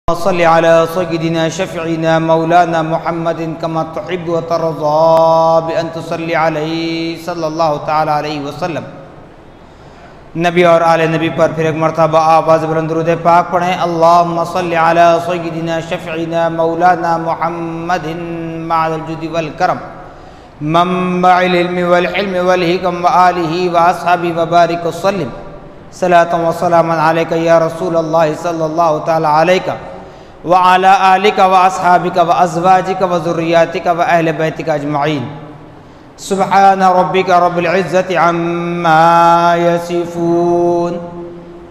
صل على سيدنا شفيعنا مولانا محمد كما تحب وترضى بأن تصلي عليه صلی اللہ تعالی علیہ وسلم۔ نبی اور آل نبی پر پھر ایک مرتبہ آواز بلند درود پاک پڑھیں۔ اللہم صل علی سیدنا شفیعنا مولانا محمد مع الجود والکرم منبع العلم والحلم والحکم وآلہ وآصحابہ وبارک وسلم صلاۃ وسلاما علیک یا رسول اللہ صلی اللہ تعالی علیہ وعلی آلک واصحابک وازواجک وذریاتک واہل بیتک اجمعین۔ سبحان ربک رب العزت عما یصفون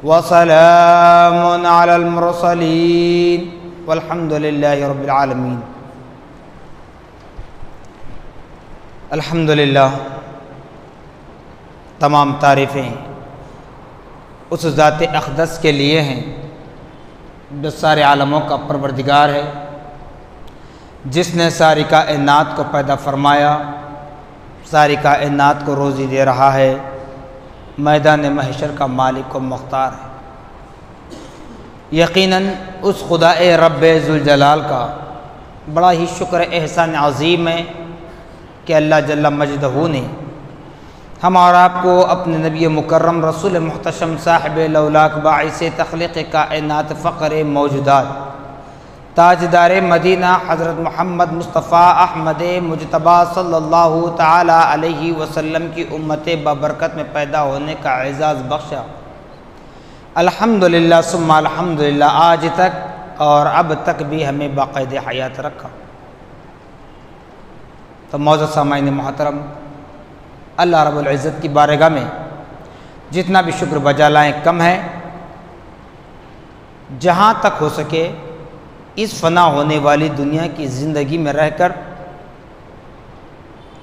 وسلام علی المرسلین والحمد للہ رب العالمین۔ الحمدللہ، تمام تعریفیں اس ذات اقدس کے لیے ہیں جو سارے عالموں کا پروردگار ہے، جس نے ساری کائنات کو پیدا فرمایا، ساری کائنات کو روزی دے رہا ہے، میدان محشر کا مالک و مختار ہے۔ یقیناً اس خدا رب ذوالجلال کا بڑا ہی شکر احسان عظیم ہے کہ اللہ جل مجدہ نے ہم اور آپ کو اپنے نبی مکرم رسول محتشم صاحب لولاک باعث تخلیق کائنات فقر موجودات تاجدار مدینہ حضرت محمد مصطفیٰ احمد مجتبیٰ صلی اللہ تعالی علیہ وسلم کی امت بابرکت میں پیدا ہونے کا اعزاز بخشا۔ الحمدللہ ثم الحمدللہ، آج تک اور اب تک بھی ہمیں باقید حیات رکھا۔ تو معزز سامعین محترم، اللہ رب العزت کی بارگاہ میں جتنا بھی شکر بجا لائیں کم ہے۔ جہاں تک ہو سکے اس فنا ہونے والی دنیا کی زندگی میں رہ کر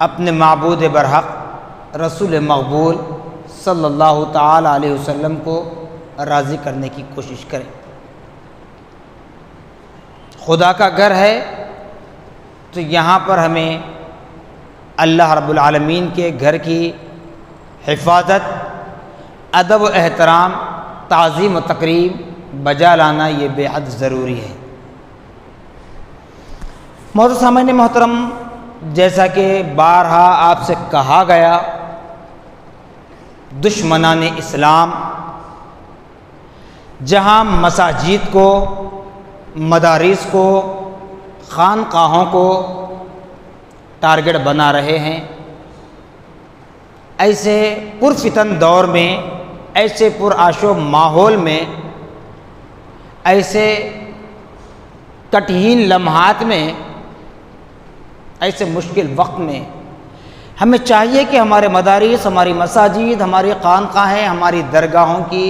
اپنے معبود برحق رسول مقبول صلی اللہ تعالی علیہ وسلم کو راضی کرنے کی کوشش کریں۔ خدا کا گھر ہے تو یہاں پر ہمیں اللہ رب العالمین کے گھر کی حفاظت، ادب و احترام، تعظیم و تکریم بجا لانا یہ بے حد ضروری ہے۔ معزز سامعین محترم، جیسا کہ بارہا آپ سے کہا گیا، دشمنان اسلام جہاں مساجد کو، مدارس کو، خانقاہوں کو ٹارگٹ بنا رہے ہیں، ایسے پرفتن دور میں، ایسے پرآشوب ماحول میں، ایسے کٹھین لمحات میں، ایسے مشکل وقت میں ہمیں چاہیے کہ ہمارے مدارس، ہماری مساجد، ہماری خانقاہیں، ہماری درگاہوں کی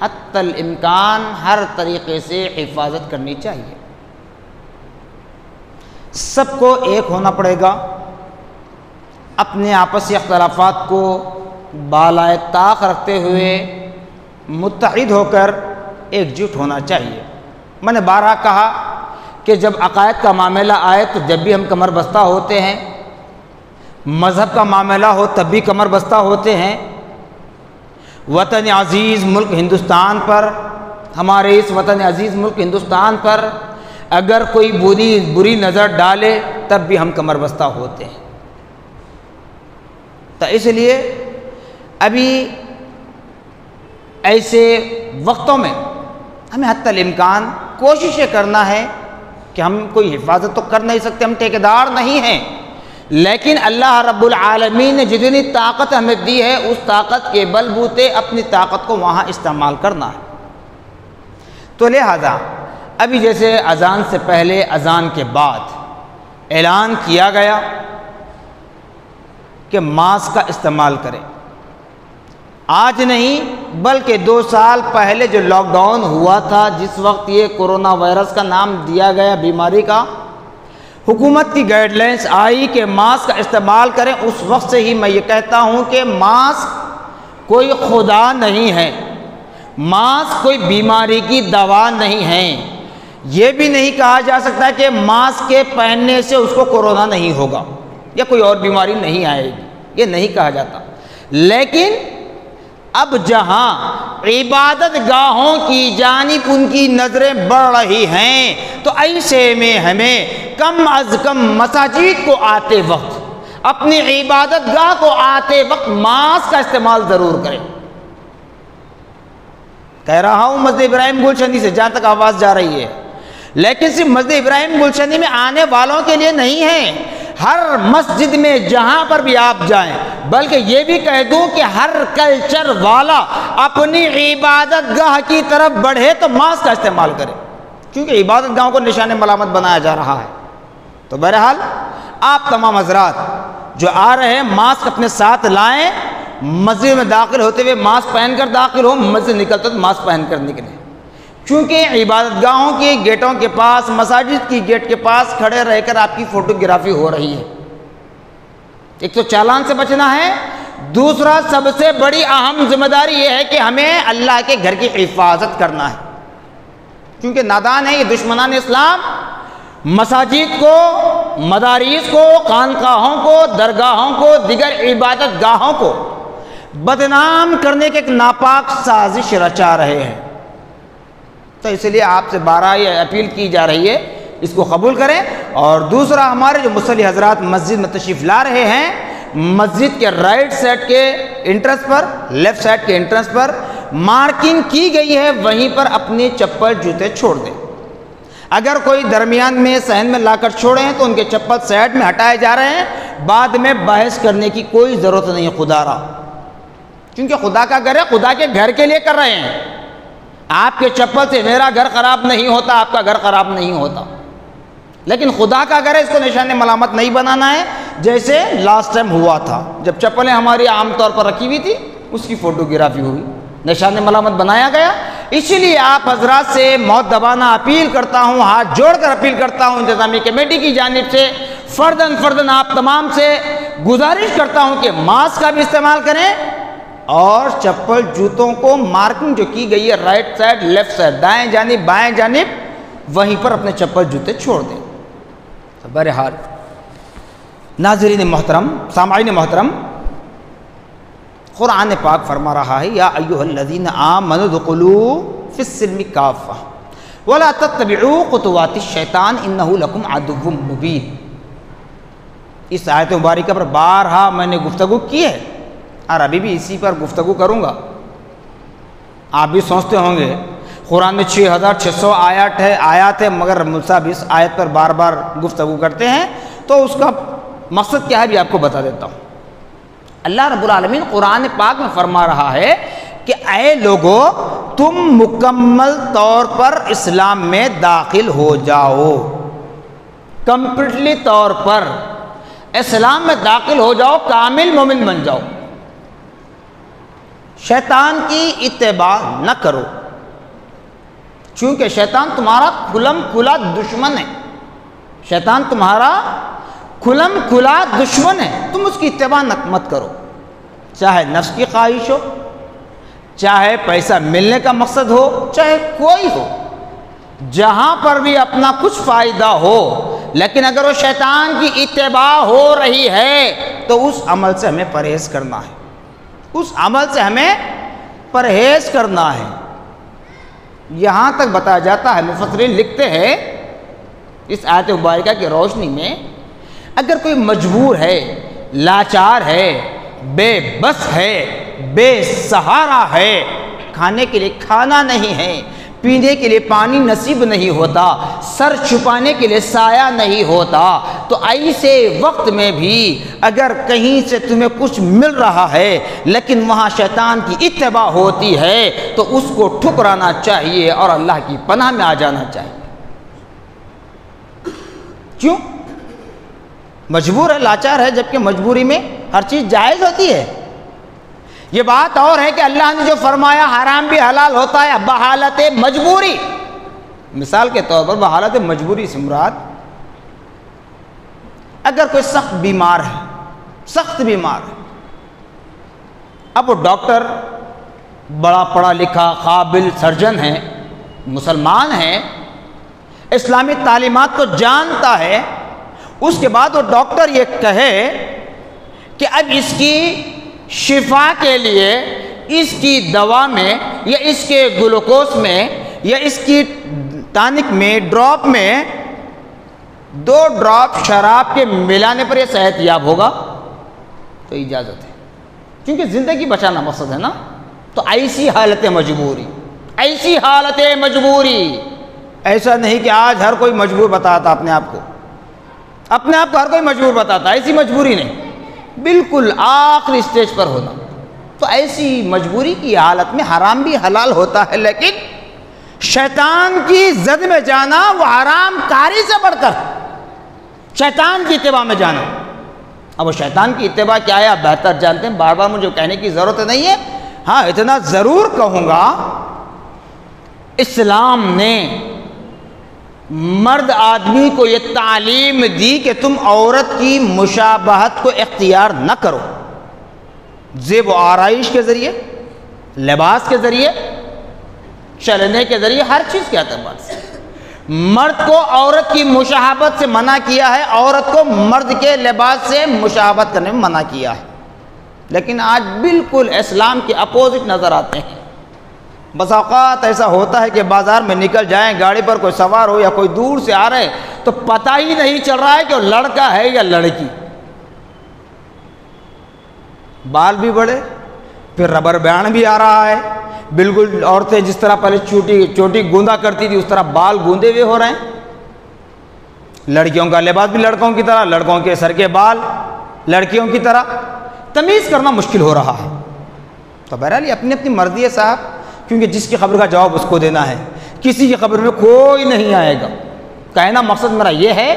حتی الامکان ہر طریقے سے حفاظت کرنی چاہیے۔ سب کو ایک ہونا پڑے گا، اپنے آپسی اختلافات کو بالائے طاق رکھتے ہوئے متحد ہو کر ایک جٹ ہونا چاہیے۔ میں نے بارہا کہا کہ جب عقائد کا معاملہ آئے تو جب بھی ہم کمر بستہ ہوتے ہیں، مذہب کا معاملہ ہو تب بھی کمر بستہ ہوتے ہیں۔ وطن عزیز ملک ہندوستان پر، ہمارے اس وطن عزیز ملک ہندوستان پر اگر کوئی بری نظر ڈالے تب بھی ہم کمر بستہ ہوتے ہیں۔ تو اس لیے ابھی ایسے وقتوں میں ہمیں حتی الامکان کوشش کرنا ہے کہ ہم کوئی حفاظت تو کر نہیں سکتے، ہم ٹھیکیدار نہیں ہیں، لیکن اللہ رب العالمین نے جتنی طاقت ہمیں دی ہے اس طاقت کے بل بوتے اپنی طاقت کو وہاں استعمال کرنا ہے۔ تو لہذا ابھی جیسے اذان سے پہلے، اذان کے بعد اعلان کیا گیا کہ ماسک کا استعمال کریں۔ آج نہیں بلکہ 2 سال پہلے جو لاک ڈاؤن ہوا تھا، جس وقت یہ کورونا وائرس کا نام دیا گیا بیماری کا، حکومت کی گائیڈ لائنس آئی کہ ماسک کا استعمال کریں، اس وقت سے ہی میں یہ کہتا ہوں کہ ماسک کوئی خدا نہیں ہے، ماسک کوئی بیماری کی دوا نہیں ہے۔ یہ بھی نہیں کہا جا سکتا کہ ماسک کے پہننے سے اس کو کورونا نہیں ہوگا یا کوئی اور بیماری نہیں آئے گی، یہ نہیں کہا جاتا، لیکن اب جہاں عبادت گاہوں کی جانب ان کی نظریں بڑھ رہی ہیں تو ایسے میں ہمیں کم از کم مساجد کو آتے وقت، اپنی عبادت گاہ کو آتے وقت ماسک کا استعمال ضرور کریں۔ کہہ رہا ہوں مسجد ابراہیم گلشنی سے جہاں تک آواز جا رہی ہے، لیکن صرف مسجد ابراہیم گلشنی میں آنے والوں کے لیے نہیں ہے، ہر مسجد میں جہاں پر بھی آپ جائیں، بلکہ یہ بھی کہہ دوں کہ ہر کلچر والا اپنی عبادت گاہ کی طرف بڑھے تو ماسک کا استعمال کرے، کیونکہ عبادت گاہوں کو نشان ملامت بنایا جا رہا ہے۔ تو بہرحال آپ تمام حضرات جو آ رہے ہیں ماسک اپنے ساتھ لائیں، مسجد میں داخل ہوتے ہوئے ماسک پہن کر داخل ہوں، مسجد نکلتے تو ماسک پہن کر نکلیں، کیونکہ عبادت گاہوں کے گیٹوں کے پاس، مساجد کی گیٹ کے پاس کھڑے رہ کر آپ کی فوٹوگرافی ہو رہی ہے۔ ایک تو چالان سے بچنا ہے، دوسرا سب سے بڑی اہم ذمہ داری یہ ہے کہ ہمیں اللہ کے گھر کی حفاظت کرنا ہے، کیونکہ نادان ہے یہ دشمنان اسلام مساجد کو، مدارس کو، خانقاہوں کو، درگاہوں کو، دیگر عبادت گاہوں کو بدنام کرنے کی ایک ناپاک سازش رچا رہے ہیں۔ تو اس لیے آپ سے بارہا یہ اپیل کی جا رہی ہے، اس کو قبول کریں۔ اور دوسرا، ہمارے جو مصلی حضرات مسجد میں تشریف لا رہے ہیں، مسجد کے رائٹ سائڈ کے انٹرنس پر، لیفٹ سائڈ کے انٹرنس پر مارکنگ کی گئی ہے، وہیں پر اپنی چپل جوتے چھوڑ دیں۔ اگر کوئی درمیان میں صحن میں لا کر چھوڑے ہیں تو ان کے چپل سائڈ میں ہٹائے جا رہے ہیں، بعد میں بحث کرنے کی کوئی ضرورت نہیں ہے خدا را، کیونکہ خدا کا گھر ہے، خدا کے گھر کے لیے کر رہے ہیں۔ آپ کے چپل سے میرا گھر خراب نہیں ہوتا، آپ کا گھر خراب نہیں ہوتا، لیکن خدا کا گھر ہے، اس کو نشان ملامت نہیں بنانا ہے، جیسے لاسٹ ٹائم ہوا تھا جب چپلیں ہماری عام طور پر رکھی ہوئی تھی، اس کی فوٹوگرافی ہوئی، نشان ملامت بنایا گیا۔ اسی لیے آپ حضرات سے مؤدبانہ اپیل کرتا ہوں، ہاتھ جوڑ کر اپیل کرتا ہوں، انتظامی کمیٹی کی جانب سے فرداً آپ تمام سے گزارش کرتا ہوں کہ ماسک کا بھی استعمال کریں، اور چپل جوتوں کو مارکنگ جو کی گئی ہے رائٹ سائڈ، لیفٹ سائڈ، دائیں جانب، بائیں جانب، وہیں پر اپنے چپل جوتے چھوڑ دیں۔ بہرحال ناظرین محترم، سامعین محترم، قرآن پاک فرما رہا ہے، یا ایھا الذین آمنوا ادخلوا فی السلم کافہ ولا تتبعوا خطوات الشیطان انہ لکم عدو مبین۔ اس آیت مبارکہ پر بارہا میں نے گفتگو کی ہے، اور ابھی بھی اسی پر گفتگو کروں گا۔ آپ بھی سوچتے ہوں گے قرآن میں 6600 آیات ہے، مگر صاحب اس آیت پر بار بار گفتگو کرتے ہیں، تو اس کا مقصد کیا ہے بھی آپ کو بتا دیتا ہوں۔ اللہ رب العالمین قرآن پاک میں فرما رہا ہے کہ اے لوگو، تم مکمل طور پر اسلام میں داخل ہو جاؤ، کمپلیٹلی طور پر اسلام میں داخل ہو جاؤ، کامل مومن بن جاؤ، شیطان کی اتباع نہ کرو، چونکہ شیطان تمہارا کھلم کھلا دشمن ہے، شیطان تمہارا کھلم کھلا دشمن ہے، تم اس کی اتباع مت کرو، چاہے نفس کی خواہش ہو، چاہے پیسہ ملنے کا مقصد ہو، چاہے کوئی ہو، جہاں پر بھی اپنا کچھ فائدہ ہو، لیکن اگر وہ شیطان کی اتباع ہو رہی ہے تو اس عمل سے ہمیں پرہیز کرنا ہے، اس عمل سے ہمیں پرہیز کرنا ہے۔ یہاں تک بتایا جاتا ہے، مفسرین لکھتے ہیں اس آیت مبارکہ کی روشنی میں، اگر کوئی مجبور ہے، لاچار ہے، بے بس ہے، بے سہارا ہے، کھانے کے لیے کھانا نہیں ہے، پینے کے لیے پانی نصیب نہیں ہوتا، سر چھپانے کے لیے سایہ نہیں ہوتا، تو ایسے وقت میں بھی اگر کہیں سے تمہیں کچھ مل رہا ہے لیکن وہاں شیطان کی اتباع ہوتی ہے تو اس کو ٹھکرانا چاہیے اور اللہ کی پناہ میں آ جانا چاہیے۔ کیوں؟ مجبور ہے، لاچار ہے، جبکہ مجبوری میں ہر چیز جائز ہوتی ہے۔ یہ بات اور ہے کہ اللہ نے جو فرمایا حرام بھی حلال ہوتا ہے بحالت مجبوری۔ مثال کے طور پر بحالت مجبوری سے مراد، اگر کوئی سخت بیمار ہے، سخت بیمار ہے، اب وہ ڈاکٹر بڑا پڑھا لکھا قابل سرجن ہے، مسلمان ہے، اسلامی تعلیمات کو جانتا ہے، اس کے بعد وہ ڈاکٹر یہ کہے کہ اب اس کی شفا کے لیے اس کی دوا میں یا اس کے گلوکوز میں یا اس کی ٹانک میں ڈراپ میں 2 ڈراپ شراب کے ملانے پر یہ صحت یاب ہوگا تو اجازت ہے، کیونکہ زندگی بچانا مقصد ہے نا۔ تو ایسی حالت مجبوری، ایسی حالت مجبوری، ایسا نہیں کہ آج ہر کوئی مجبور بتاتا اپنے آپ کو ہر کوئی مجبور بتاتا، ایسی مجبوری نہیں، بالکل آخری سٹیج پر ہونا۔ تو ایسی مجبوری کی حالت میں حرام بھی حلال ہوتا ہے، لیکن شیطان کی زد میں جانا وہ حرام کاری سے بڑھ کر شیطان کی اتباع میں جانا۔ اب وہ شیطان کی اتباع کیا ہے آپ بہتر جانتے ہیں، بار بار مجھے کہنے کی ضرورت نہیں ہے۔ ہاں اتنا ضرور کہوں گا، اسلام نے مرد آدمی کو یہ تعلیم دی کہ تم عورت کی مشابہت کو اختیار نہ کرو، زیب و آرائش کے ذریعے، لباس کے ذریعے، چلنے کے ذریعے، ہر چیز کے اعتبار سے۔ مرد کو عورت کی مشابہت سے منع کیا ہے، عورت کو مرد کے لباس سے مشابہت کرنے میں منع کیا ہے، لیکن آج بالکل اسلام کے اپوزٹ نظر آتے ہیں۔ بس اوقات ایسا ہوتا ہے کہ بازار میں نکل جائیں، گاڑی پر کوئی سوار ہو یا کوئی دور سے آ رہے تو پتہ ہی نہیں چل رہا ہے کہ وہ لڑکا ہے یا لڑکی۔ بال بھی بڑے، پھر ربر بینڈ بھی آ رہا ہے، بالکل عورتیں جس طرح پہلے چوٹی گوندا کرتی تھی اس طرح بال گوندے ہوئے ہو رہے ہیں۔ لڑکیوں کا لباس بھی لڑکوں کی طرح، لڑکوں کے سر کے بال لڑکیوں کی طرح، تمیز کرنا مشکل ہو رہا ہے۔ تو بہرحال یہ اپنی اپنی مرضی ہے صاحب، کیونکہ جس کی خبر کا جواب اس کو دینا ہے، کسی کی خبر میں کوئی نہیں آئے گا۔ کہنا مقصد میرا یہ ہے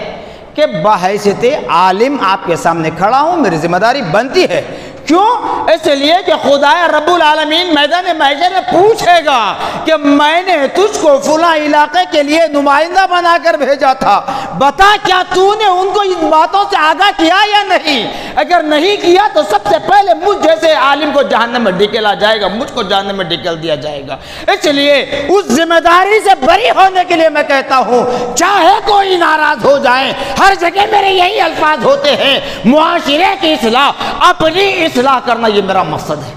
کہ بحیثیت عالم آپ کے سامنے کھڑا ہوں، میری ذمہ داری بنتی ہے۔ کیوں؟ اس لیے کہ خدا رب العالمین میدان محشر میں پوچھے گا کہ میں نے تجھ کو فلاں علاقے کے لیے نمائندہ بنا کر بھیجا تھا، بتا کیا تو نے ان کو ان باتوں سے آگاہ کیا یا نہیں؟ اگر نہیں کیا تو سب سے پہلے مجھ جیسے عالم کو جہنم میں ڈھکیلا جائے گا، مجھ کو جہنم میں ڈھکیل دیا جائے گا۔ اس لیے اس ذمہ داری سے بری ہونے کے لیے میں کہتا ہوں، چاہے کوئی ناراض ہو جائے، ہر جگہ میرے یہی الفاظ ہوتے ہیں، معاشرے کی اصلاح، اپنی اصلاح کرنا یہ میرا مقصد ہے۔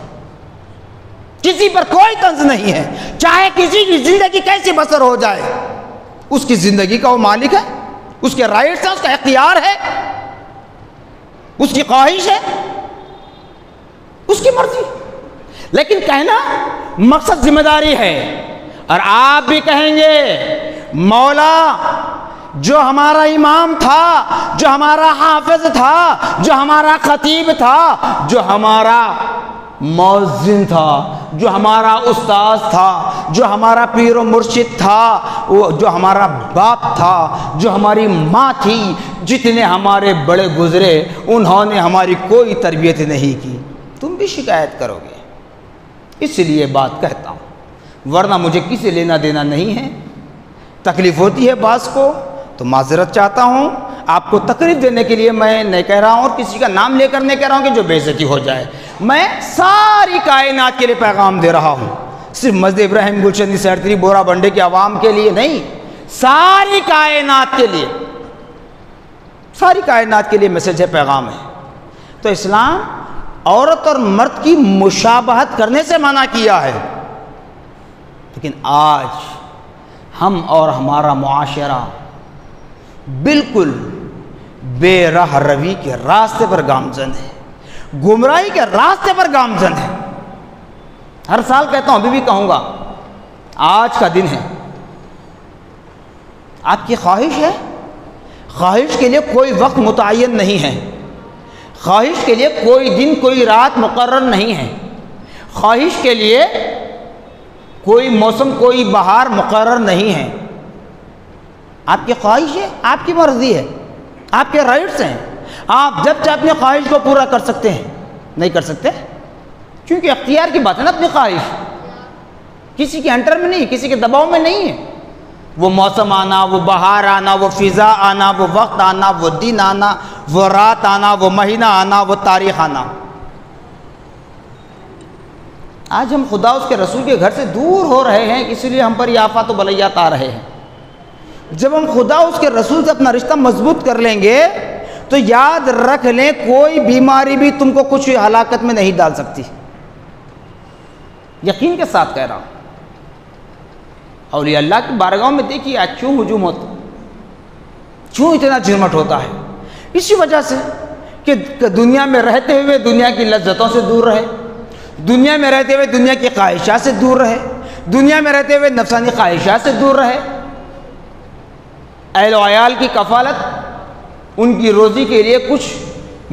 کسی پر کوئی طنز نہیں ہے، چاہے کسی کی زندگی کیسی بسر ہو جائے، اس کی زندگی کا وہ مالک ہے، اس کے رائٹس ہیں، اس کا اختیار ہے، اس کی خواہش ہے، اس کی مرضی۔ لیکن کہنا مقصد ذمہ داری ہے، اور آپ بھی کہیں گے مولا جو ہمارا امام تھا، جو ہمارا حافظ تھا، جو ہمارا خطیب تھا، جو ہمارا مؤذن تھا، جو ہمارا استاذ تھا، جو ہمارا پیر و مرشد تھا، جو ہمارا باپ تھا، جو ہماری ماں تھی، جتنے ہمارے بڑے گزرے، انہوں نے ہماری کوئی تربیت نہیں کی، تم بھی شکایت کرو گے۔ اس لیے بات کہتا ہوں، ورنہ مجھے کسی لینا دینا نہیں ہے۔ تکلیف ہوتی ہے بعض کو تو معذرت چاہتا ہوں، آپ کو تکلیف دینے کے لیے میں نہیں کہہ رہا ہوں، اور کسی کا نام لے کر نہیں کہہ رہا ہوں کہ جو بے عزتی ہو جائے۔ میں ساری کائنات کے لیے پیغام دے رہا ہوں، صرف مسجد ابراہیم گلشن سیرتری بورا بنڈے کے عوام کے لیے نہیں، ساری کائنات کے لیے، ساری کائنات کے لیے میسج ہے، پیغام ہے۔ تو اسلام عورت اور مرد کی مشابہت کرنے سے منع کیا ہے، لیکن آج ہم اور ہمارا معاشرہ بالکل بے راہ روی کے راستے پر گامزن ہے، گمراہی کے راستے پر گامزن ہے۔ ہر سال کہتا ہوں، ابھی بھی کہوں گا، آج کا دن ہے، آپ کی خواہش ہے، خواہش کے لیے کوئی وقت متعین نہیں ہے، خواہش کے لیے کوئی دن کوئی رات مقرر نہیں ہے، خواہش کے لیے کوئی موسم کوئی بہار مقرر نہیں ہے۔ آپ کی خواہش ہے، آپ کی مرضی ہے، آپ کے رائٹس ہیں، آپ جب چاہے اپنی خواہش کو پورا کر سکتے ہیں، نہیں کر سکتے کیونکہ اختیار کی بات ہے نا، اپنی خواہش کسی کے انٹر میں نہیں، کسی کے دباؤ میں نہیں ہے۔ وہ موسم آنا، وہ بہار آنا، وہ فضا آنا، وہ وقت آنا، وہ دن آنا، وہ رات آنا، وہ مہینہ آنا، وہ تاریخ آنا۔ آج ہم خدا اس کے رسول کے گھر سے دور ہو رہے ہیں، اس لیے ہم پر یہ آفات و بلیات آ رہے ہیں۔ جب ہم خدا اس کے رسول سے اپنا رشتہ مضبوط کر لیں گے تو یاد رکھ لیں، کوئی بیماری بھی تم کو کچھ ہلاکت میں نہیں ڈال سکتی، یقین کے ساتھ کہہ رہا ہوں۔ اولیاء اللہ کی بارگاہوں میں دیکھیے آج کیوں ہجوم ہوتا، کیوں اتنا جھرمٹ ہوتا ہے؟ اسی وجہ سے کہ دنیا میں رہتے ہوئے دنیا کی لذتوں سے دور رہے، دنیا میں رہتے ہوئے دنیا کی خواہشات سے دور رہے، دنیا میں رہتے ہوئے نفسانی خواہشات سے دور رہے۔ اہل و عیال کی کفالت، ان کی روزی کے لیے کچھ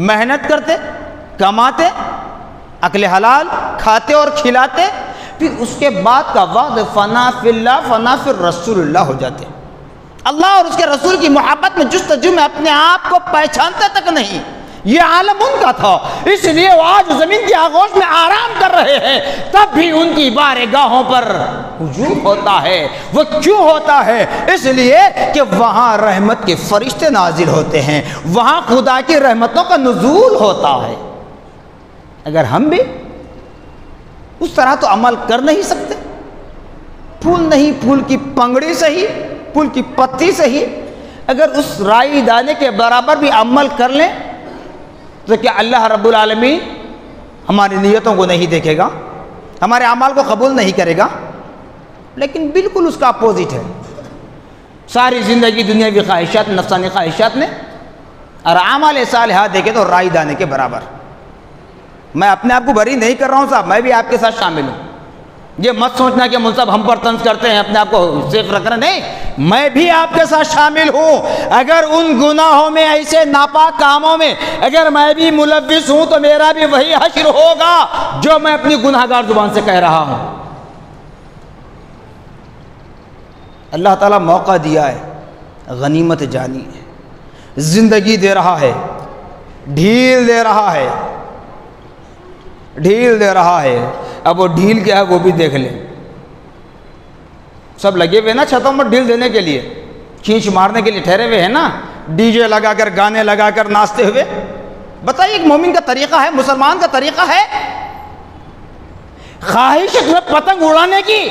محنت کرتے، کماتے، اکل حلال کھاتے اور کھلاتے، پھر اس کے بعد کا وقت فنا فی اللہ فنا فی رسول اللہ ہو جاتے، اللہ اور اس کے رسول کی محبت میں جستجو میں اپنے آپ کو پہچانتے تک نہیں۔ یہ عالم ان کا تھا، اس لیے وہ آج زمین کی آغوش میں آرام کر رہے ہیں، تب بھی ان کی بارگاہوں پر ہجوم ہوتا ہے۔ وہ کیوں ہوتا ہے؟ اس لیے کہ وہاں رحمت کے فرشتے نازل ہوتے ہیں، وہاں خدا کی رحمتوں کا نزول ہوتا ہے۔ اگر ہم بھی اس طرح تو عمل کر نہیں سکتے، پھول نہیں، پھول کی پنگڑی صحیح، پھول کی پتی صحیح، اگر اس رائی دانے کے برابر بھی عمل کر لیں تو کیا اللہ رب العالمین ہماری نیتوں کو نہیں دیکھے گا، ہمارے اعمال کو قبول نہیں کرے گا؟ لیکن بالکل اس کا اپوزٹ ہے۔ ساری زندگی دنیاوی خواہشات، نفسانی خواہشات نے، اور اعمال صالحات دیکھے تو رائی دانے کے برابر۔ میں اپنے آپ کو بری نہیں کر رہا ہوں صاحب، میں بھی آپ کے ساتھ شامل ہوں۔ یہ مت سوچنا کہ منصب ہم پر طنز کرتے ہیں، اپنے آپ کو سیف رکھ رہے ہیں، نہیں، میں بھی آپ کے ساتھ شامل ہوں۔ اگر ان گناہوں میں، ایسے ناپاک کاموں میں اگر میں بھی ملوث ہوں تو میرا بھی وہی حشر ہوگا جو میں اپنی گناہگار زبان سے کہہ رہا ہوں۔ اللہ تعالیٰ موقع دیا ہے، غنیمت جانی ہے، زندگی دے رہا ہے، ڈھیل دے رہا ہے، ڈھیل دے رہا ہے۔ اب وہ ڈھیل کیا ہے وہ بھی دیکھ لیں۔ سب لگے ہوئے نا چھتوں پر ڈھیل دینے کے لیے، کھینچ مارنے کے لیے ٹھہرے ہوئے ہیں نا، ڈی جے لگا کر، گانے لگا کر ناچتے ہوئے۔ بتائیے ایک مومن کا طریقہ ہے، مسلمان کا طریقہ ہے خواہش میں پتنگ اڑانے کی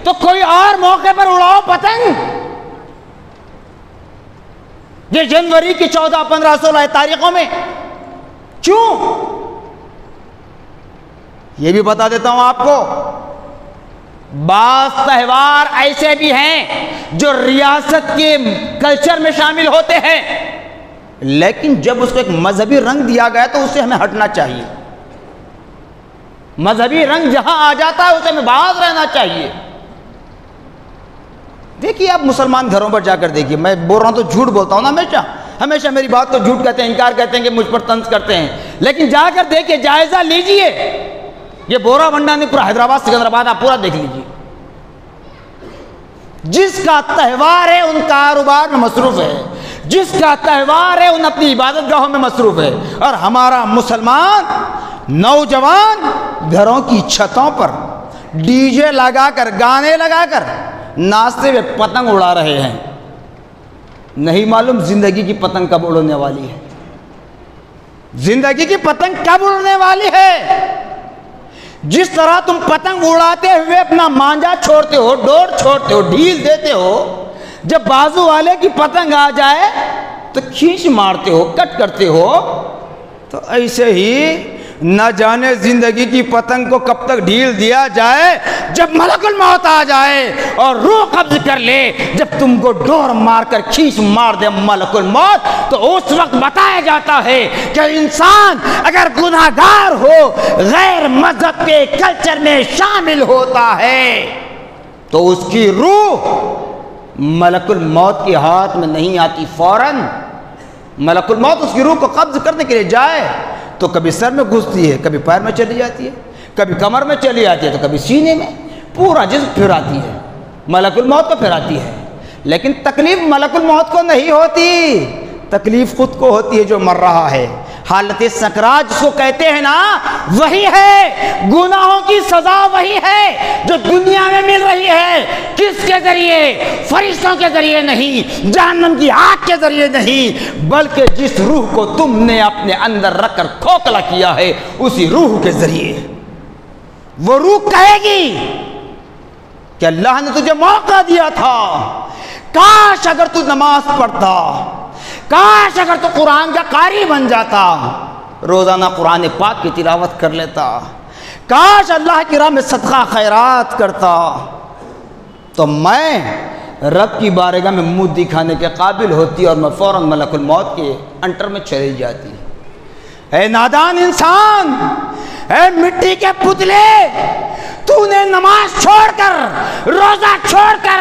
تو کوئی اور موقع پر اڑاؤ پتنگ۔ یہ جنوری کی 14، 15، 16 تاریخوں میں کیوں؟ یہ بھی بتا دیتا ہوں آپ کو، بعض تہوار ایسے بھی ہیں جو ریاست کے کلچر میں شامل ہوتے ہیں، لیکن جب اس کو ایک مذہبی رنگ دیا گیا تو اس سے ہمیں ہٹنا چاہیے۔ مذہبی رنگ جہاں آ جاتا ہے اسے ہمیں باز رہنا چاہیے۔ دیکھیے آپ مسلمان گھروں پر جا کر دیکھیے، میں بول رہا ہوں تو جھوٹ بولتا ہوں نا، ہمیشہ میری بات کو جھوٹ کہتے ہیں، انکار کہتے ہیں کہ مجھ پر طنز کرتے ہیں، لیکن جا کر دیکھیے، جائزہ لیجئے۔ یہ بورا ونڈا نہیں، پورا حیدرآباد، سکندرآباد آپ پورا دیکھ لیجئے۔ جس کا تہوار ہے ان کاروبار میں مصروف ہے، جس کا تہوار ہے ان اپنی عبادت گاہوں میں مصروف ہے، اور ہمارا مسلمان نوجوان گھروں کی چھتوں پر ڈی جے لگا کر، گانے لگا کر ناچتے ہوئے پتنگ اڑا رہے ہیں۔ نہیں معلوم زندگی کی پتنگ کب اڑنے والی ہے، زندگی کی پتنگ کب اڑنے والی ہے۔ جس طرح تم پتنگ اڑاتے ہوئے اپنا مانجا چھوڑتے ہو، ڈور چھوڑتے ہو، ڈھیل دیتے ہو، جب بازو والے کی پتنگ آ جائے تو کھینچ مارتے ہو، کٹ کرتے ہو، تو ایسے ہی نہ جانے زندگی کی پتنگ کو کب تک ڈھیل دیا جائے، جب ملک الموت آ جائے اور روح قبض کر لے، جب تم کو ڈور مار کر کھینچ مار دے ملک الموت، تو اس وقت بتایا جاتا ہے کہ انسان اگر گناہگار ہو، غیر مذہب کے کلچر میں شامل ہوتا ہے، تو اس کی روح ملک الموت کے ہاتھ میں نہیں آتی۔ فوراً ملک الموت اس کی روح کو قبض کرنے کے لیے جائے تو کبھی سر میں گھستی ہے، کبھی پیر میں چلی جاتی ہے، کبھی کمر میں چلی جاتی ہے، تو کبھی سینے میں، پورا جسم پھراتی ہے، ملک الموت کو پھراتی ہے۔ لیکن تکلیف ملک الموت کو نہیں ہوتی، تکلیف خود کو ہوتی ہے جو مر رہا ہے۔ حالت سکرات جس کو کہتے ہیں نا، وہی ہے، گناہوں کی سزا وہی ہے جو دنیا میں مل رہی ہے۔ کس کے ذریعے؟ فرشتوں کے ذریعے نہیں، جہنم کی آگ کے ذریعے نہیں، بلکہ جس روح کو تم نے اپنے اندر رکھ کر کھوکھلا کیا ہے، اسی روح کے ذریعے۔ وہ روح کہے گی کہ اللہ نے تجھے موقع دیا تھا، کاش اگر تو نماز پڑھتا، کاش اگر تو قرآن کا قاری بن جاتا، روزانہ قرآن پاک کی تلاوت کر لیتا، کاش اللہ کی راہ میں صدقہ خیرات کرتا تو میں رب کی بارگاہ میں منہ دکھانے کے قابل ہوتی اور میں فوراً ملک الموت کے انٹر میں چلی جاتی۔ اے نادان انسان، اے مٹی کے پتلے، تو نے نماز چھوڑ کر، روزہ چھوڑ کر،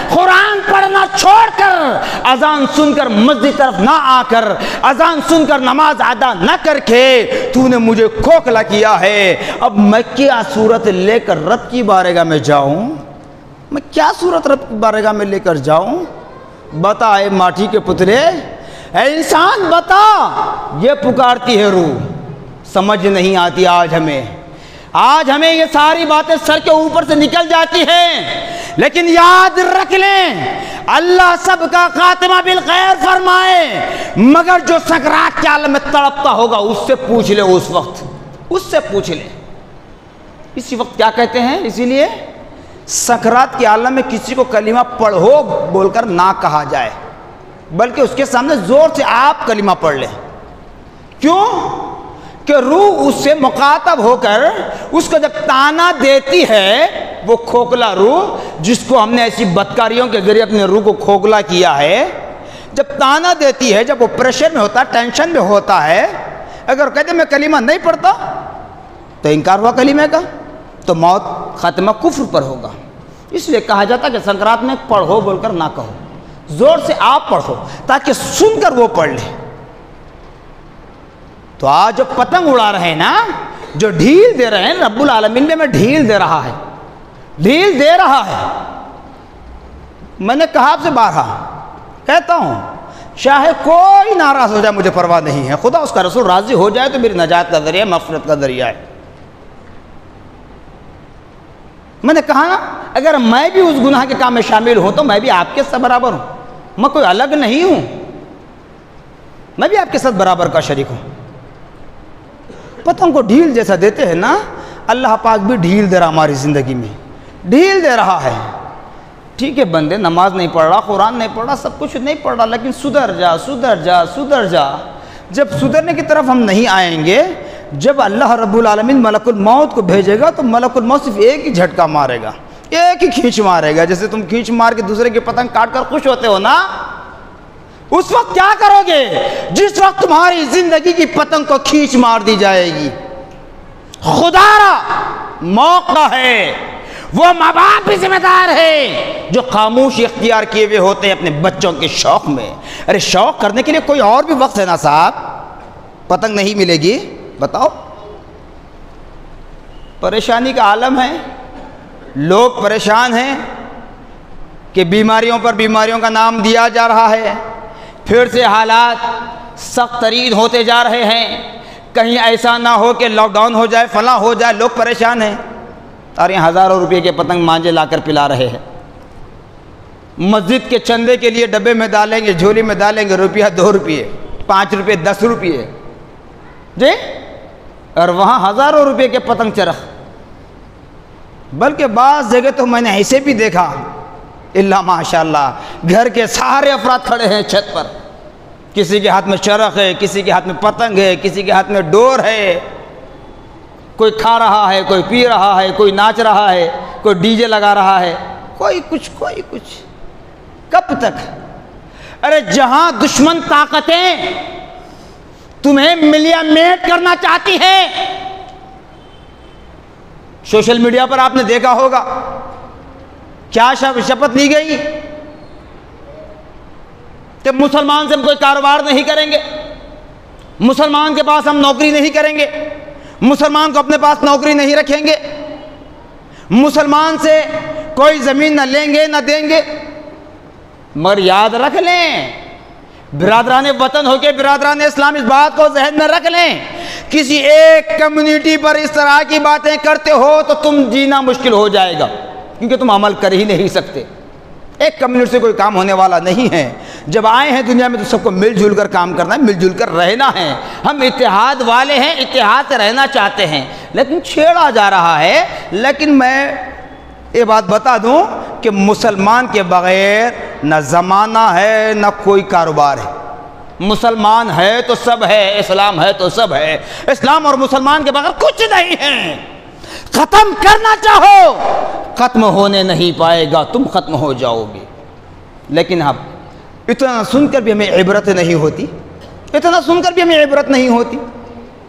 قرآن پڑھنا چھوڑ کر، اذان سن کر مسجد طرف نہ آ کر، اذان سن کر نماز ادا نہ کر کے تو نے مجھے کھوکھلا کیا ہے۔ اب میں کیا صورت لے کر رب کی بارگاہ میں جاؤں؟ میں کیا صورت رب کی بارگاہ میں لے کر جاؤں؟ بتا اے ماٹی کے پتلے، اے انسان بتا۔ یہ پکارتی ہے روح، سمجھ نہیں آتی آج ہمیں یہ ساری باتیں سر کے اوپر سے نکل جاتی ہیں، لیکن یاد رکھ لیں اللہ سب کا خاتمہ بالخیر فرمائے، مگر جو سکرات کے عالم میں تڑپتا ہوگا اس سے پوچھ لے، اس سے پوچھ لے اسی وقت کیا کہتے ہیں۔ اسی لیے سکرات کے عالم میں کسی کو کلمہ پڑھو بول کر نہ کہا جائے، بلکہ اس کے سامنے زور سے آپ کلمہ پڑھ لیں۔ کیوں کہ روح اس سے مخاطب ہو کر اس کو جب تانا دیتی ہے، وہ کھوکھلا روح جس کو ہم نے ایسی بدکاریوں کے ذریعے اپنے روح کو کھوکھلا کیا ہے، جب تانا دیتی ہے، جب وہ پریشر میں ہوتا ہے، ٹینشن میں ہوتا ہے، اگر کہتے میں کلمہ نہیں پڑھتا تو انکار ہوا کلمے کا، تو موت خاتمہ کفر پر ہوگا۔ اس لیے کہا جاتا کہ سکرات میں پڑھو بول کر نہ کہو، زور سے آپ پڑھو تاکہ سن کر وہ پڑھ لے۔ تو آج جو پتنگ اڑا رہے ہیں نا، جو ڈھیل دے رہے ہیں، رب العالمین میں ڈھیل دے رہا ہے۔ میں نے کہا آپ سے بارہا کہتا ہوں، چاہے کوئی ناراض ہو جائے مجھے پرواہ نہیں ہے، خدا اس کا رسول راضی ہو جائے تو میری نجات کا ذریعہ، مغفرت کا ذریعہ ہے۔ میں نے کہا نا، اگر میں بھی اس گناہ کے کام میں شامل ہوں تو میں بھی آپ کے ساتھ برابر ہوں، میں کوئی الگ نہیں ہوں، میں بھی آپ کے ساتھ برابر کا شریک ہوں۔ پتنگ کو ڈھیل جیسا دیتے ہیں نا، اللہ پاک بھی ڈھیل دے رہا ہماری زندگی میں، ڈھیل دے رہا ہے۔ ٹھیک ہے بندے، نماز نہیں پڑھ رہا، قرآن نہیں پڑھ رہا، سب کچھ نہیں پڑھ رہا، لیکن سدھر جا۔ جب سدھرنے کی طرف ہم نہیں آئیں گے، جب اللہ رب العالمین ملک الموت کو بھیجے گا تو ملک الموت صرف ایک ہی جھٹکا مارے گا، ایک ہی کھینچ مارے گا۔ جیسے تم کھینچ مار کے دوسرے کی پتنگ کاٹ کر خوش ہوتے ہو نا، اس وقت کیا کرو گے جس وقت تمہاری زندگی کی پتنگ کو کھینچ مار دی جائے گی؟ خدا را موقع ہے، وہ ماں باپ بھی ذمہ دار ہے جو خاموشی اختیار کیے ہوئے ہوتے ہیں اپنے بچوں کے شوق میں۔ ارے شوق کرنے کے لیے کوئی اور بھی وقت ہے نا صاحب، پتنگ نہیں ملے گی؟ بتاؤ، پریشانی کا عالم ہے، لوگ پریشان ہیں کہ بیماریوں پر بیماریوں کا نام دیا جا رہا ہے، پھر سے حالات سخت ترین ہوتے جا رہے ہیں، کہیں ایسا نہ ہو کہ لاک ڈاؤن ہو جائے، فلاں ہو جائے، لوگ پریشان ہیں۔ اور یہ ہزاروں روپے کے پتنگ مانجے لا کر پلا رہے ہیں، مسجد کے چندے کے لیے ڈبے میں ڈالیں گے، جھولی میں ڈالیں گے، روپیہ 2 روپے، 5 روپے، 10 روپے جی، اور وہاں ہزاروں روپے کے پتنگ چرخ۔ بلکہ بعض جگہ تو میں نے ایسے بھی دیکھا، اللہ ماشاءاللہ، گھر کے سارے افراد کھڑے ہیں چھت پر، کسی کے ہاتھ میں چرخ ہے، کسی کے ہاتھ میں پتنگ ہے، کسی کے ہاتھ میں ڈور ہے، کوئی کھا رہا ہے، کوئی پی رہا ہے، کوئی ناچ رہا ہے، کوئی ڈی جے لگا رہا ہے، کوئی کچھ۔ کب تک؟ ارے جہاں دشمن طاقتیں تمہیں ملیا میٹ کرنا چاہتی ہیں، سوشل میڈیا پر آپ نے دیکھا ہوگا کیا شپت لی گئی کہ مسلمان سے ہم کوئی کاروبار نہیں کریں گے، مسلمان کے پاس ہم نوکری نہیں کریں گے، مسلمان کو اپنے پاس نوکری نہیں رکھیں گے، مسلمان سے کوئی زمین نہ لیں گے نہ دیں گے۔ مگر یاد رکھ لیں برادران وطن ہو کے برادران اسلام، اس بات کو ذہن میں رکھ لیں، کسی ایک کمیونٹی پر اس طرح کی باتیں کرتے ہو تو تم جینا مشکل ہو جائے گا، کیونکہ تم عمل کر ہی نہیں سکتے۔ ایک کمیونٹی سے کوئی کام ہونے والا نہیں ہے۔ جب آئے ہیں دنیا میں تو سب کو مل جل کر کام کرنا ہے، مل جل کر رہنا ہے۔ ہم اتحاد والے ہیں، اتحاد سے رہنا چاہتے ہیں، لیکن چھیڑا جا رہا ہے۔ لیکن میں یہ بات بتا دوں کہ مسلمان کے بغیر نہ زمانہ ہے نہ کوئی کاروبار ہے۔ مسلمان ہے تو سب ہے، اسلام ہے تو سب ہے، اسلام اور مسلمان کے بغیر کچھ نہیں ہے۔ ختم کرنا چاہو ختم ہونے نہیں پائے گا، تم ختم ہو جاؤ گے۔ لیکن اب اتنا سن کر بھی ہمیں عبرت نہیں ہوتی، اتنا سن کر بھی ہمیں عبرت نہیں ہوتی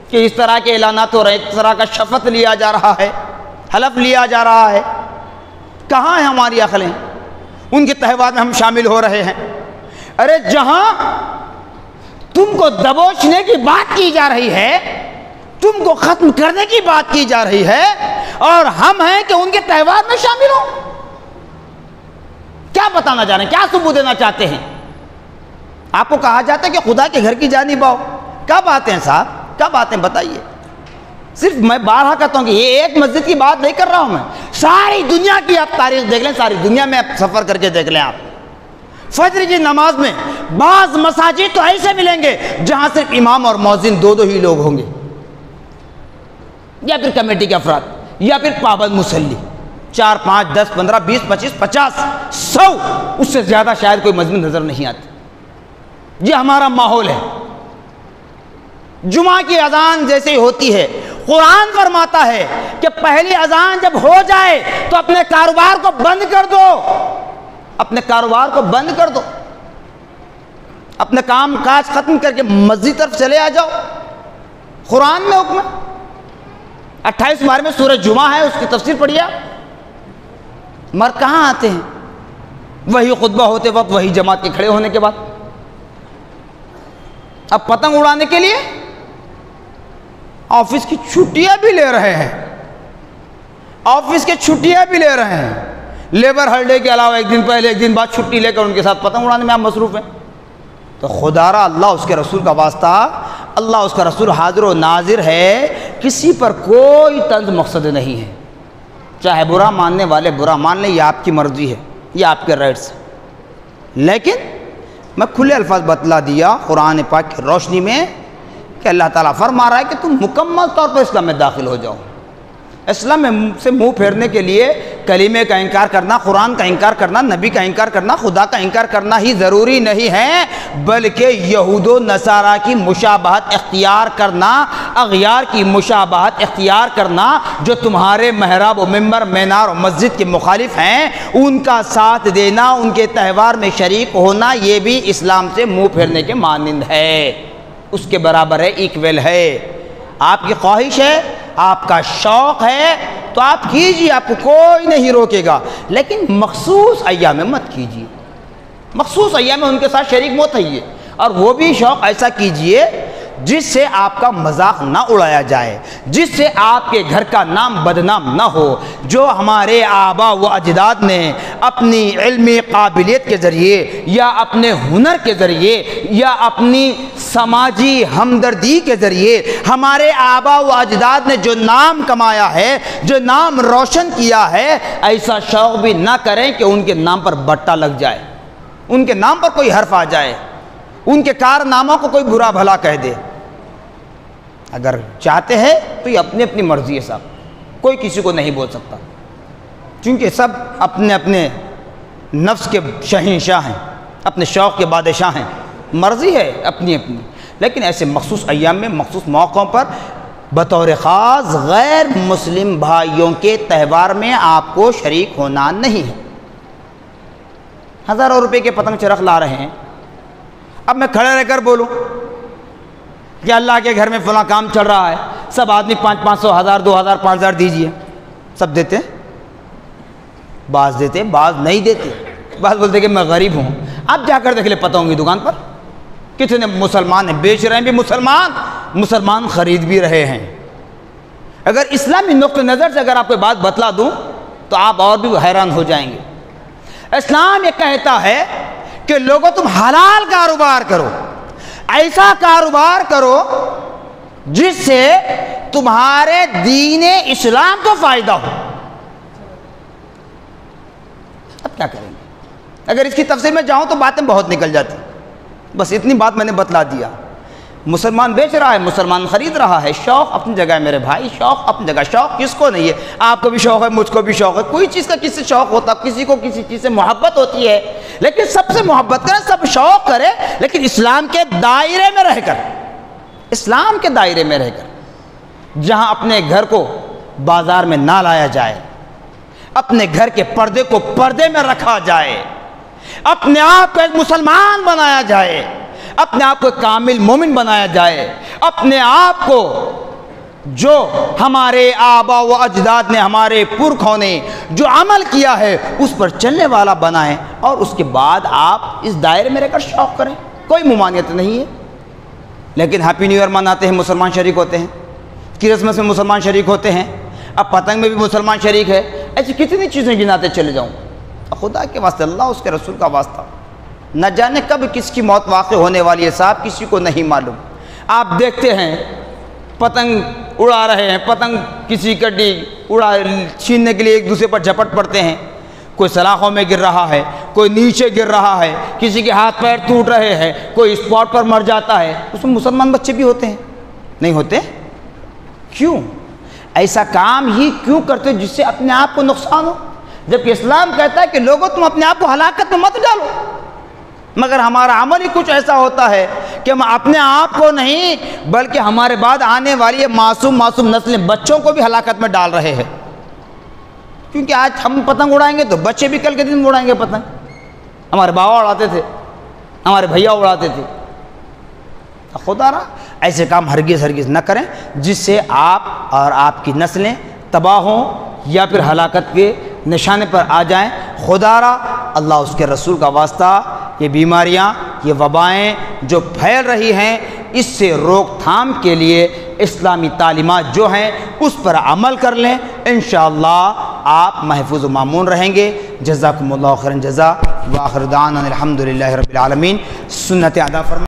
کہ اس طرح کے اعلانات ہو رہے ہیں، اس طرح کا شفت لیا جا رہا ہے، حلف لیا جا رہا ہے۔ کہاں ہیں ہماری عقلیں؟ ان کے تہوار میں ہم شامل ہو رہے ہیں۔ ارے جہاں تم کو دبوچنے کی بات کی جا رہی ہے، تم کو ختم کرنے کی بات کی جا رہی ہے، اور ہم ہیں کہ ان کے تہوار میں شامل ہوں۔ کیا بتانا چاہ رہے ہیں؟ کیا ثبوت دینا چاہتے ہیں؟ آپ کو کہا جاتا ہے کہ خدا کے گھر کی جانب آؤ۔ کیا باتیں ہیں صاحب؟ کیا باتیں بتائیے؟ صرف میں بارہا کہتا ہوں کہ یہ ایک مسجد کی بات نہیں کر رہا ہوں، میں ساری دنیا کی آپ تاریخ دیکھ لیں، ساری دنیا میں آپ سفر کر کے دیکھ لیں۔ آپ فجر کی نماز میں بعض مساجد تو ایسے ملیں گے جہاں صرف امام اور مؤذن دو ہی لوگ ہوں گے، یا پھر کمیٹی کے افراد، یا پھر پابند مصلی، 4 5 10 15 20 25 50 100، اس سے زیادہ شاید کوئی مضمون نظر نہیں آتی۔ یہ ہمارا ماحول ہے۔ جمعہ کی اذان جیسے ہی ہوتی ہے، قرآن فرماتا ہے کہ پہلی اذان جب ہو جائے تو اپنے کاروبار کو بند کر دو، اپنے کاروبار کو بند کر دو، اپنے کام کاج ختم کر کے مسجد طرف چلے آ جاؤ۔ قرآن میں حکم ہے۔ 28 بار میں سورہ جمعہ ہے، اس کی تفسیر پڑھیے۔ مرد کہاں آتے ہیں؟ وہی خطبہ ہوتے وقت، وہی جماعت کے کھڑے ہونے کے بعد۔ اب پتنگ اڑانے کے لیے آفس کی چھٹیاں بھی لے رہے ہیں، آفس کے چھٹیاں بھی لے رہے ہیں۔ لیبر ہالیڈے کے علاوہ ایک دن پہلے ایک دن بعد چھٹی لے کر ان کے ساتھ پتنگ اڑانے میں آپ مصروف ہیں۔ تو خدا را اللہ اس کے رسول کا واسطہ، اللہ اس کا رسول حاضر و ناظر ہے، کسی پر کوئی طنز مقصد نہیں ہے۔ چاہے برا ماننے والے برا مان لیں، یہ آپ کی مرضی ہے، یہ آپ کے رائٹس ہیں۔ لیکن میں کھلے الفاظ بتلا دیا قرآن پاک کی روشنی میں کہ اللہ تعالیٰ فرما رہا ہے کہ تم مکمل طور پر اسلام میں داخل ہو جاؤ۔ اسلام میں سے منہ پھیرنے کے لیے کلمے کا انکار کرنا، قرآن کا انکار کرنا، نبی کا انکار کرنا، خدا کا انکار کرنا ہی ضروری نہیں ہے، بلکہ یہود و نصارہ کی مشابہت اختیار کرنا، اغیار کی مشابہت اختیار کرنا، جو تمہارے محراب و ممبر، مینار و مسجد کے مخالف ہیں، ان کا ساتھ دینا، ان کے تہوار میں شریک ہونا، یہ بھی اسلام سے منہ پھیرنے کے مانند ہے، اس کے برابر ہے، ایکویل ہے۔ آپ کی خواہش ہے، آپ کا شوق ہے تو آپ کیجیے، آپ کو کوئی نہیں روکے گا، لیکن مخصوص ایام میں مت کیجیے، مخصوص ایام میں ان کے ساتھ شریک مت ہوئیے، اور وہ بھی شوق ایسا کیجیے جس سے آپ کا مذاق نہ اڑایا جائے، جس سے آپ کے گھر کا نام بدنام نہ ہو۔ جو ہمارے آبا و اجداد نے اپنی علمی قابلیت کے ذریعے، یا اپنے ہنر کے ذریعے، یا اپنی سماجی ہمدردی کے ذریعے، ہمارے آبا و اجداد نے جو نام کمایا ہے، جو نام روشن کیا ہے، ایسا شوق بھی نہ کریں کہ ان کے نام پر بٹا لگ جائے، ان کے نام پر کوئی حرف آ جائے، ان کے کارناموں کو کوئی برا بھلا کہہ دے۔ اگر چاہتے ہیں تو یہ اپنی اپنی مرضی ہے صاحب، کوئی کسی کو نہیں بول سکتا، چونکہ سب اپنے اپنے نفس کے شہنشاہ ہیں، اپنے شوق کے بادشاہ ہیں، مرضی ہے اپنی اپنی۔ لیکن ایسے مخصوص ایام میں، مخصوص موقعوں پر بطور خاص غیر مسلم بھائیوں کے تہوار میں آپ کو شریک ہونا نہیں ہے۔ ہزاروں روپے کے پتنگ چرخ لا رہے ہیں، اب میں کھڑے رہ کر بولوں کہ اللہ کے گھر میں فلاں کام چل رہا ہے، سب آدمی 500 1000 2000 5000 دیجئے، سب دیتے ہیں، بعض دیتے بعض نہیں دیتے، بعض بولتے کہ میں غریب ہوں۔ اب جا کر دیکھ لے پتنگوں کی دکان پر کتنے مسلمان ہیں، بیچ رہے ہیں بھی مسلمان خرید بھی رہے ہیں۔ اگر اسلامی نقطہ نظر سے اگر آپ کو بات بتلا دوں تو آپ اور بھی حیران ہو جائیں گے۔ اسلام یہ کہتا ہے کہ لوگوں تم حلال کاروبار کرو، ایسا کاروبار کرو جس سے تمہارے دین اسلام کو فائدہ ہو۔ اب کیا کریں گے؟ اگر اس کی تفصیل میں جاؤں تو باتیں بہت نکل جاتی، بس اتنی بات میں نے بتلا دیا۔ مسلمان بیچ رہا ہے، مسلمان خرید رہا ہے، شوق اپنی جگہ ہے میرے بھائی، شوق اپنی جگہ۔ شوق کس کو نہیں ہے؟ آپ کو بھی شوق ہے، مجھ کو بھی شوق ہے، کوئی چیز کا کسی سے شوق ہوتا، کسی کو کسی چیز سے محبت ہوتی ہے، لیکن سب سے محبت کرے، سب شوق کرے، لیکن اسلام کے دائرے میں رہ کر، اسلام کے دائرے میں رہ کر۔ جہاں اپنے گھر کو بازار میں نہ لایا جائے، اپنے گھر کے پردے کو پردے میں رکھا جائے، اپنے آپ کو ایک مسلمان بنایا جائے، اپنے آپ کو ایک کامل مومن بنایا جائے، اپنے آپ کو جو ہمارے آبا و اجداد نے، ہمارے پرکھوں نے جو عمل کیا ہے اس پر چلنے والا بنائیں، اور اس کے بعد آپ اس دائرے میں رہ کر شوق کریں، کوئی ممانعت نہیں ہے۔ لیکن ہیپی نیو ایئر مناتے ہیں، مسلمان شریک ہوتے ہیں، کرسمس میں مسلمان شریک ہوتے ہیں، اب پتنگ میں بھی مسلمان شریک ہے، ایسی کتنی چیزیں گناتے چلے جاؤں۔ خدا کے واسطے، اللہ اس کے رسول کا واسطہ، نہ جانے کب کس کی موت واقع ہونے والی ہے، صاحب کسی کو نہیں معلوم۔ آپ دیکھتے ہیں پتنگ اڑا رہے ہیں، پتنگ کسی کڈی اڑا چھیننے کے لیے ایک دوسرے پر جھپٹ پڑتے ہیں، کوئی سلاخوں میں گر رہا ہے، کوئی نیچے گر رہا ہے، کسی کے ہاتھ پیر ٹوٹ رہے ہیں، کوئی اسپاٹ پر مر جاتا ہے، اس میں مسلمان بچے بھی ہوتے ہیں، نہیں ہوتے؟ کیوں ایسا کام ہی کیوں کرتے جس سے اپنے آپ کو نقصان ہو؟ جبکہ اسلام کہتا ہے کہ لوگوں تم اپنے آپ کو ہلاکت میں مت ڈالو، مگر ہمارا عمل ہی کچھ ایسا ہوتا ہے کہ ہم اپنے آپ کو نہیں بلکہ ہمارے بعد آنے والی یہ معصوم نسلیں، بچوں کو بھی ہلاکت میں ڈال رہے ہیں۔ کیونکہ آج ہم پتنگ اڑائیں گے تو بچے بھی کل کے دن اڑائیں گے پتنگ۔ ہمارے بابا اڑاتے تھے، ہمارے بھیا اڑاتے تھے۔ خدا را ایسے کام ہرگز نہ کریں جس سے آپ اور آپ کی نسلیں تباہ ہوں یا پھر ہلاکت کے نشانے پر آ جائیں۔ خدا را اللہ اس کے رسول کا واسطہ یہ بیماریاں، یہ وبائیں جو پھیل رہی ہیں، اس سے روک تھام کے لیے اسلامی تعلیمات جو ہیں اس پر عمل کر لیں، انشاءاللہ آپ محفوظ و مامون رہیں گے۔ جزاکم اللہ خیرا جزا، وآخر دعوانا الحمدللہ رب العالمین۔ سنت ادا فرمائیں۔